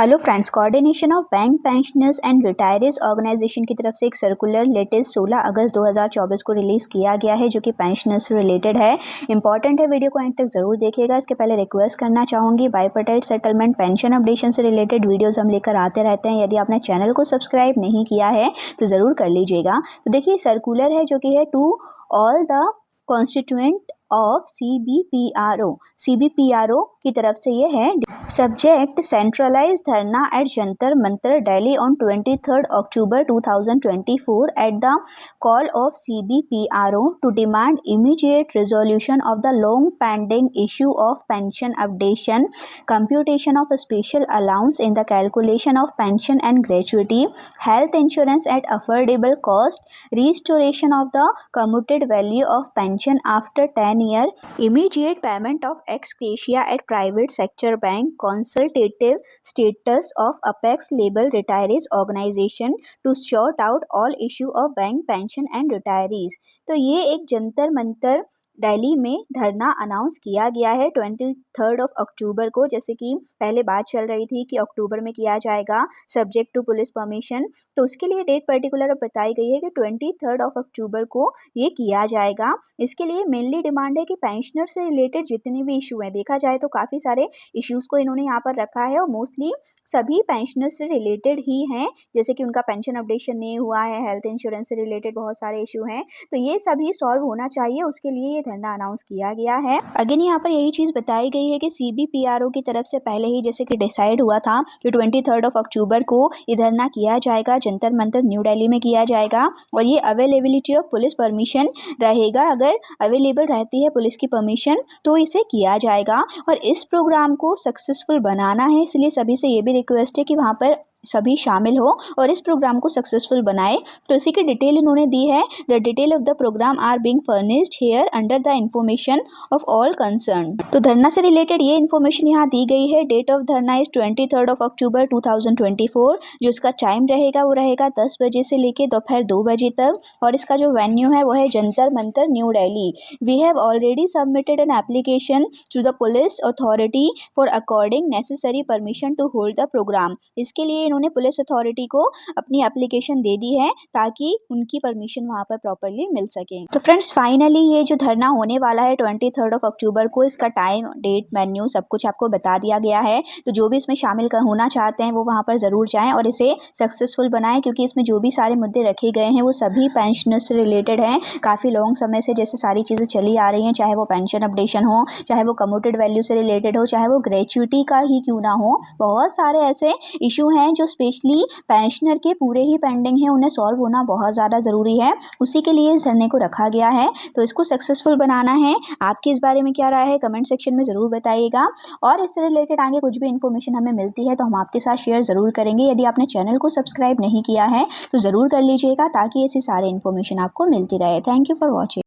Hello friends, coordination of bank pensioners and retirees organisation की तरफ से एक सर्कुलर लेटेस्ट 16 अगस्त 2024 को रिलीज़ किया गया है, जो कि पेंशनर्स से रिलेटेड है। इंपॉर्टेंट है, वीडियो को एंड तक ज़रूर देखिएगा। इसके पहले रिक्वेस्ट करना चाहूँगी, बाइपर्टाइट सेटलमेंट पेंशन अपडेशन से रिलेटेड वीडियोज़ हम लेकर आते रहते हैं। यदि आपने चैनल को सब्सक्राइब नहीं किया है तो ज़रूर कर लीजिएगा। तो देखिए, सर्कुलर है जो कि है to all the constituent of CBPRO की तरफ से ये है। Subject centralise dharna at Jantar Mantar Delhi on 23 October 2024 at the call of CBPRO to demand immediate resolution of the long pending issue of pension updation, computation of special allowance in the calculation of pension and gratuity, health insurance at affordable cost, restoration of the commuted value of pension after 10 year, immediate payment of ex gratia at private sector bank, consultative status of apex label retirees organization to sort out all issue of bank pension and retirees। तो ये एक जंतर मंतर दिल्ली में धरना announce किया गया है 23 अक्टूबर को। जैसे कि पहले बात चल रही थी कि अक्टूबर में किया जाएगा सब्जेक्ट टू पुलिस परमिशन, तो उसके लिए डेट पर्टिकुलर बताई गई है कि 23 अक्टूबर को ये किया जाएगा। इसके लिए मेनली डिमांड है कि पेंशनर से रिलेटेड जितने भी इशू हैं, देखा जाए तो काफ़ी सारे इश्यूज़ को इन्होंने यहाँ पर रखा है और मोस्टली सभी पेंशनर से रिलेटेड ही हैं। जैसे कि उनका पेंशन अपडेशन नहीं हुआ है, हेल्थ इंश्योरेंस से रिलेटेड बहुत सारे इशू हैं, तो ये सभी सॉल्व होना चाहिए। उसके लिए ये धरना अनाउंस किया गया है। अगेन यहाँ पर यही चीज़ बताई गई है कि सीबीपीआरओ की तरफ से पहले ही जैसे कि डिसाइड हुआ था कि 23 अक्टूबर को ये धरना किया जाएगा, जंतर मंतर न्यू दिल्ली में किया जाएगा और ये अवेलेबिलिटी ऑफ पुलिस परमिशन रहेगा। अगर अवेलेबल रहती है पुलिस की परमिशन तो इसे किया जाएगा और इस प्रोग्राम को सक्सेसफुल बनाना है। इसलिए सभी से ये भी रिक्वेस्ट है कि वहाँ पर सभी शामिल हो और इस प्रोग्राम को सक्सेसफुल बनाए। तो इसी की डिटेल इन्होंने दी है। The detail of the program are being furnished here under the information of all concern. तो धरना से रिलेटेड ये इन्फॉर्मेशन यहाँ दी गई है। डेट ऑफ धरना इज 23 अक्टूबर 2024। जो इसका टाइम रहेगा वो रहेगा 10 बजे से लेके दोपहर 2 बजे तक और इसका जो वेन्यू है वो है Jantar Mantar New Delhi. We have already submitted an application to the police authority for according necessary permission to hold the program. इसके लिए इन्होंने पुलिस अथॉरिटी को अपनी एप्लीकेशन दे दी है ताकि उनकी परमिशन वहां पर प्रॉपर्ली मिल सके। तो फ्रेंड्स, फाइनली ये जो धरना होने वाला है 23 अक्टूबर को, इसका टाइम, डेट, मेन्यू सब कुछ आपको बता दिया गया है। तो जो भी इसमें शामिल होना चाहते हैं वो वहां पर ज़रूर जाएं और इसे सक्सेसफुल बनाएं, क्योंकि इसमें जो भी सारे मुद्दे रखे गए हैं वो सभी पेंशनर्स से रिलेटेड हैं। काफ़ी लॉन्ग समय से जैसे सारी चीज़ें चली आ रही हैं, चाहे वो पेंशन अपडेशन हो, चाहे वो कम्यूटेड वैल्यू से रिलेटेड हो, चाहे वो ग्रेचुइटी का ही क्यों ना हो, बहुत सारे ऐसे इशू हैं जो स्पेशली पेंशनर के पूरे ही पेंडिंग है, उन्हें सॉल्व होना बहुत ज़्यादा ज़रूरी है। उसी के लिए इस धरने को रखा गया है। तो इसको सक्सेसफुल बनाना है। आपकी इस बारे में क्या राय है, कमेंट सेक्शन में ज़रूर बताइएगा और इससे रिलेटेड आगे कुछ भी इन्फॉर्मेशन हमें मिलती है तो हम आपके साथ शेयर ज़रूर करेंगे। यदि आपने चैनल को सब्सक्राइब नहीं किया है तो ज़रूर कर लीजिएगा ताकि ऐसी सारे इन्फॉर्मेशन आपको मिलती रहे। Thank you for watching.